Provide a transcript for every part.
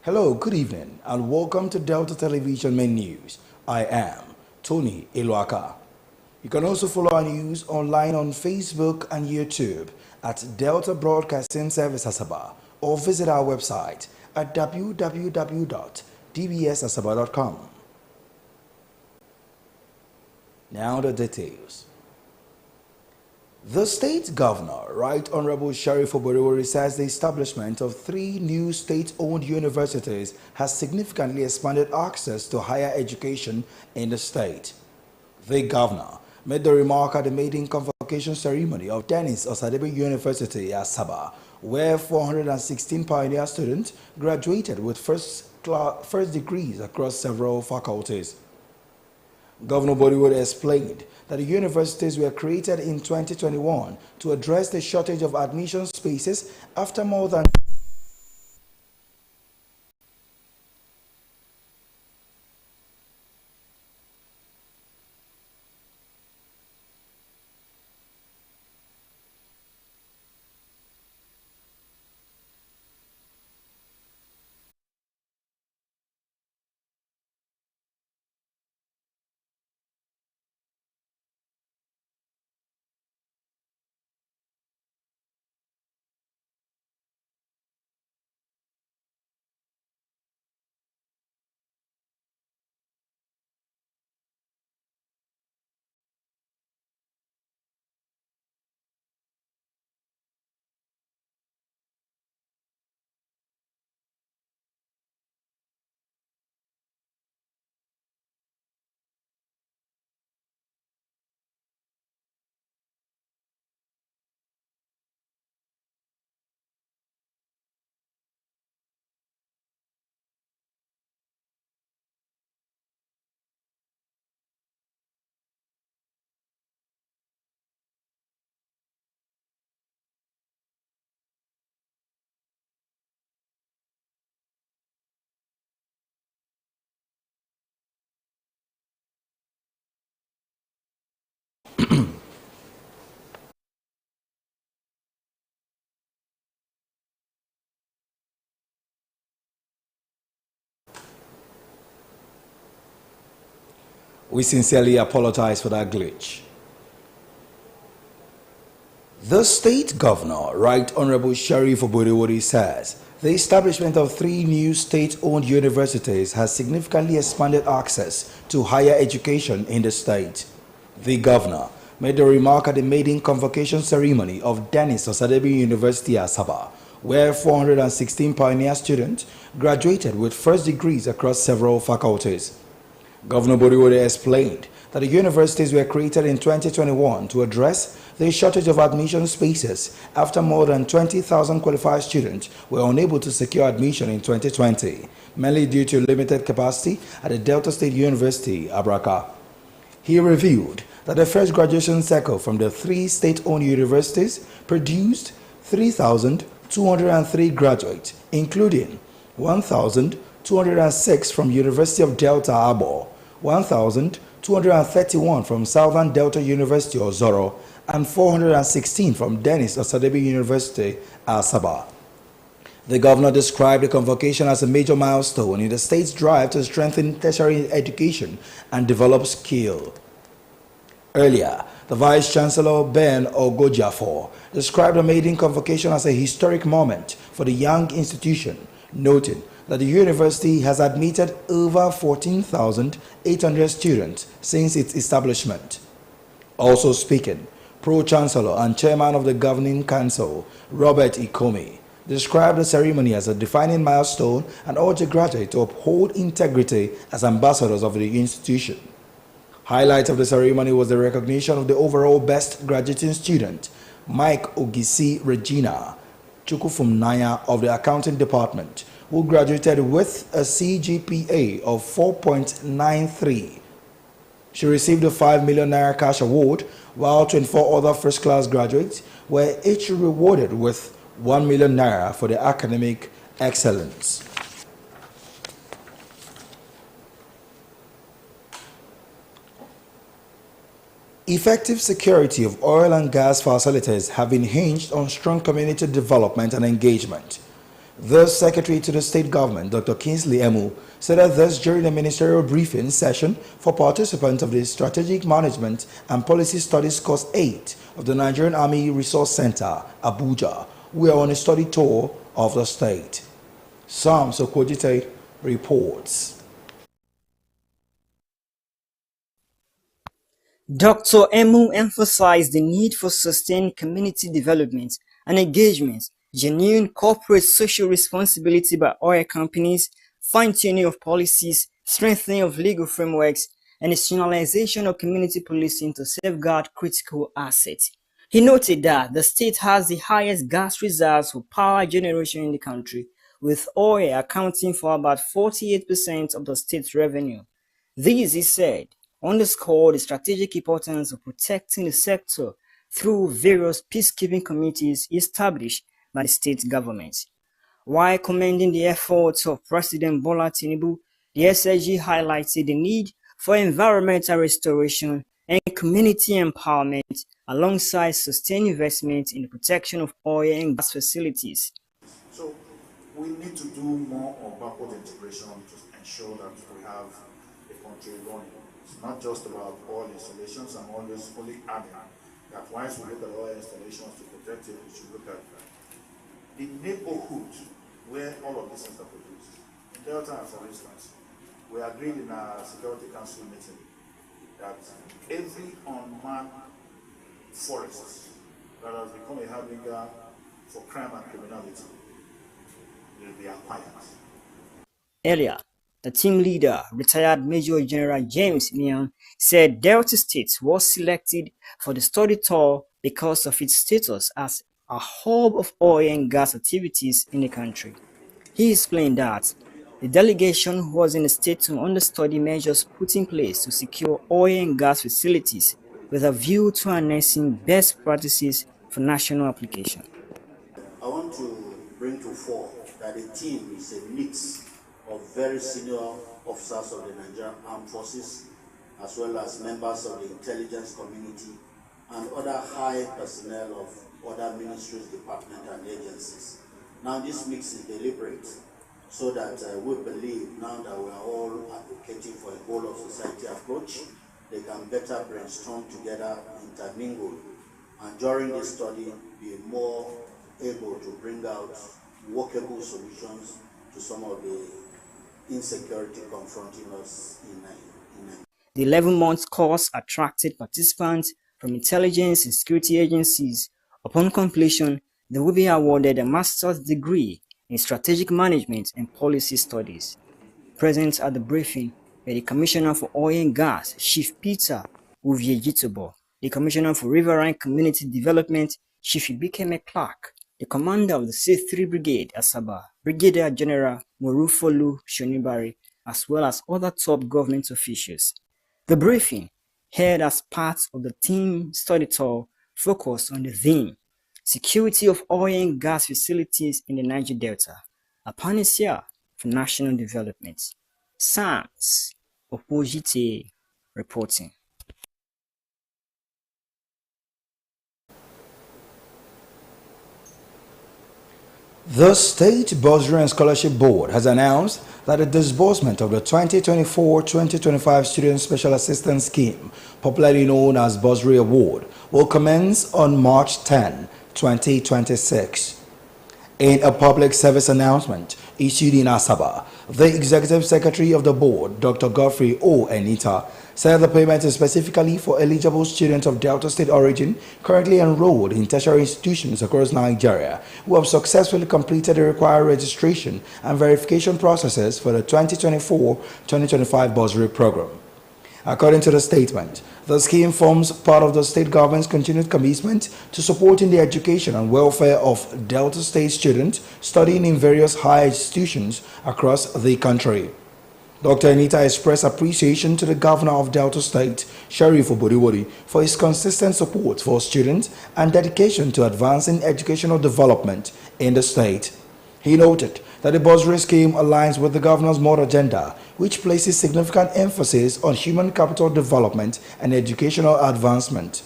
Hello, good evening, and welcome to Delta Television Main News. I am Tony Eluaka. You can also follow our news online on Facebook and YouTube at Delta Broadcasting Service Asaba, or visit our website at www.dbsasaba.com. Now the details. The state governor, Right Honorable Sheriff Oborewori, says the establishment of 3 new state-owned universities has significantly expanded access to higher education in the state. The governor made the remark at the maiden convocation ceremony of Dennis Osadebe University, Asaba, where 416 pioneer students graduated with first degrees across several faculties. Governor Oborewori explained that the universities were created in 2021 to address the shortage of admission spaces after more than we sincerely apologize for that glitch. The state governor, Right Honorable Sheriff Oborewori, says the establishment of 3 new state-owned universities has significantly expanded access to higher education in the state. The governor made the remark at the maiden convocation ceremony of Dennis Osadebe University, Asaba, where 416 pioneer students graduated with first degrees across several faculties. Governor Oborewori explained that the universities were created in 2021 to address the shortage of admission spaces after more than 20,000 qualified students were unable to secure admission in 2020, mainly due to limited capacity at the Delta State University, Abraka. He revealed that the first graduation cycle from the 3 state-owned universities produced 3,203 graduates, including 1,206 from University of Delta, Abo, 1,231 from Southern Delta University, Ozoro, and 416 from Dennis Osadebe University, Asaba. The governor described the convocation as a major milestone in the state's drive to strengthen tertiary education and develop skill. Earlier, the Vice Chancellor Ben Ogojiafor described the maiden convocation as a historic moment for the young institution, noting that the university has admitted over 14,800 students since its establishment. Also speaking, Pro-Chancellor and Chairman of the Governing Council, Robert Ikomi, described the ceremony as a defining milestone and urged the graduates to uphold integrity as ambassadors of the institution. Highlight of the ceremony was the recognition of the overall best graduating student, Mike Ogisi Regina Chukufumnaya of the Accounting Department, who graduated with a CGPA of 4.93. She received a 5 million naira cash award, while 24 other first-class graduates were each rewarded with 1 million naira for their academic excellence. Effective security of oil and gas facilities have been hinged on strong community development and engagement. The Secretary to the State Government, Dr. Kingsley Emu, said that this during a ministerial briefing session for participants of the Strategic Management and Policy Studies Course 8 of the Nigerian Army Resource Center, Abuja, who are on a study tour of the state. Sam Sokojite reports. Dr. Emu emphasized the need for sustained community development and engagement, genuine corporate social responsibility by oil companies, fine-tuning of policies, strengthening of legal frameworks, and institutionalization of community policing to safeguard critical assets. He noted that the state has the highest gas reserves for power generation in the country, with oil accounting for about 48% of the state's revenue. This, he said, underscored the strategic importance of protecting the sector through various peacekeeping committees established by the state government. While commending the efforts of President Bola Tinubu, the SSG highlighted the need for environmental restoration and community empowerment alongside sustained investment in the protection of oil and gas facilities. So we need to do more of backward integration to ensure that we have a country running. It's not just about oil installations. I'm always fully adding that once we look at oil installations to protect it, we should look at the neighborhood where all of these things are produced. In Delta, for instance, we agreed in our Security Council meeting that every unmanned forest that has become a harbinger for crime and criminality will be acquired. Earlier, the team leader, retired Major General James Mian, said Delta State was selected for the study tour because of its status as a hub of oil and gas activities in the country. He explained that the delegation was in the state to understudy measures put in place to secure oil and gas facilities with a view to harnessing best practices for national application. I want to bring to fore that the team is a mix of very senior officers of the Nigerian Armed Forces, as well as members of the intelligence community and other high personnel of other ministries, departments, and agencies. Now this mix is deliberate so that we believe now that we are all advocating for a whole of society approach, they can better brainstorm together, intermingle, and during this study be more able to bring out workable solutions to some of the insecurity confronting us in Nigeria. The 11-month course attracted participants from intelligence and security agencies. Upon completion, they will be awarded a master's degree in strategic management and policy studies. Present at the briefing were the Commissioner for Oil and Gas, Chief Peter Uviejitobo, the Commissioner for Riverine Community Development, Chief Ibikeme Clark, the Commander of the C3 Brigade, Asaba, Brigadier General Morufolu Shonibari, as well as other top government officials. The briefing, held as part of the team study tour, focused on the theme, Security of Oil and Gas Facilities in the Niger Delta, a panacea for national development. Sans Opposite reporting. The State Bursary and Scholarship Board has announced that the disbursement of the 2024-2025 Student Special Assistance Scheme, popularly known as Bursary Award, will commence on March 10, 2026. In a public service announcement issued in Asaba, the Executive Secretary of the Board, Dr. Godfrey O. Enita, said the payment is specifically for eligible students of Delta State origin currently enrolled in tertiary institutions across Nigeria who have successfully completed the required registration and verification processes for the 2024-2025 bursary program. According to the statement, the scheme forms part of the state government's continued commitment to supporting the education and welfare of Delta State students studying in various higher institutions across the country. Dr. Anita expressed appreciation to the Governor of Delta State, Sheriff Obodiwori, for his consistent support for students and dedication to advancing educational development in the state. He noted that the bursary scheme aligns with the Governor's more agenda, which places significant emphasis on human capital development and educational advancement.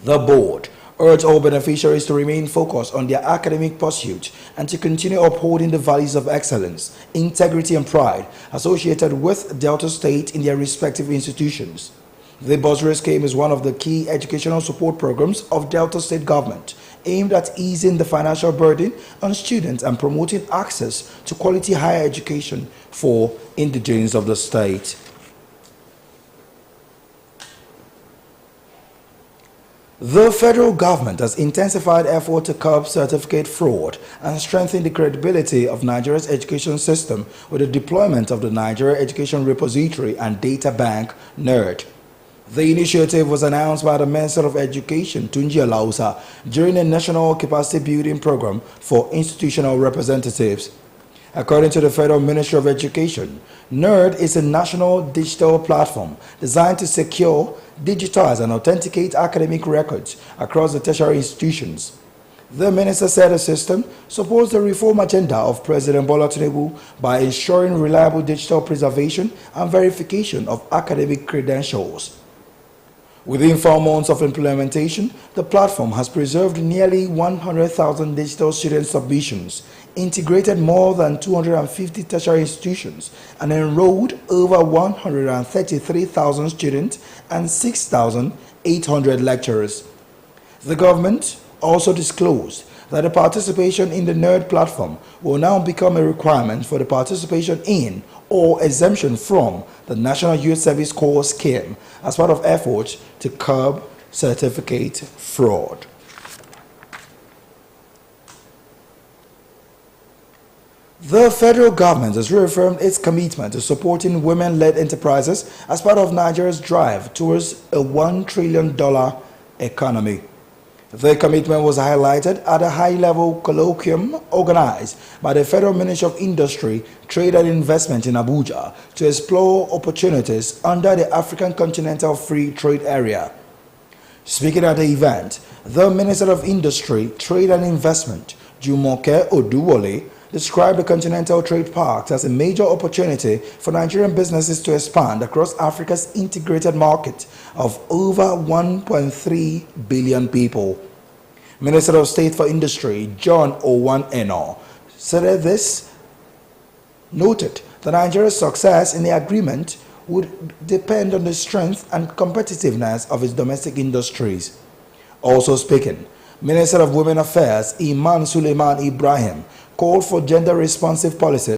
The board urged all beneficiaries to remain focused on their academic pursuit and to continue upholding the values of excellence, integrity, and pride associated with Delta State in their respective institutions. The bursary scheme is one of the key educational support programs of Delta State government, aimed at easing the financial burden on students and promoting access to quality higher education for indigenes of the state. The federal government has intensified effort to curb certificate fraud and strengthen the credibility of Nigeria's education system with the deployment of the Nigeria Education Repository and Data Bank, NERD. The initiative was announced by the Minister of Education, Tunji Alausa, during a national capacity building program for institutional representatives. According to the Federal Ministry of Education, NERD is a national digital platform designed to secure, digitize, and authenticate academic records across the tertiary institutions. The minister said the system supports the reform agenda of President Bola Tinubu by ensuring reliable digital preservation and verification of academic credentials. Within 4 months of implementation, the platform has preserved nearly 100,000 digital student submissions, integrated more than 250 tertiary institutions, and enrolled over 133,000 students and 6,800 lecturers. The government also disclosed that the participation in the NERD platform will now become a requirement for the participation in or exemption from the National Youth Service Corps scheme as part of efforts to curb certificate fraud. The federal government has reaffirmed its commitment to supporting women-led enterprises as part of Nigeria's drive towards a $1 trillion economy. The commitment was highlighted at a high-level colloquium organized by the Federal Ministry of Industry, Trade and Investment in Abuja to explore opportunities under the African Continental Free Trade Area. Speaking at the event, the Minister of Industry, Trade and Investment, Jumoke Oduwole, described the Continental Trade Parks as a major opportunity for Nigerian businesses to expand across Africa's integrated market of over 1.3 billion people. Minister of State for Industry, John Owan Eno, said this, noted that Nigeria's success in the agreement would depend on the strength and competitiveness of its domestic industries. Also speaking, Minister of Women Affairs, Iman Suleiman Ibrahim, called for gender-responsive policies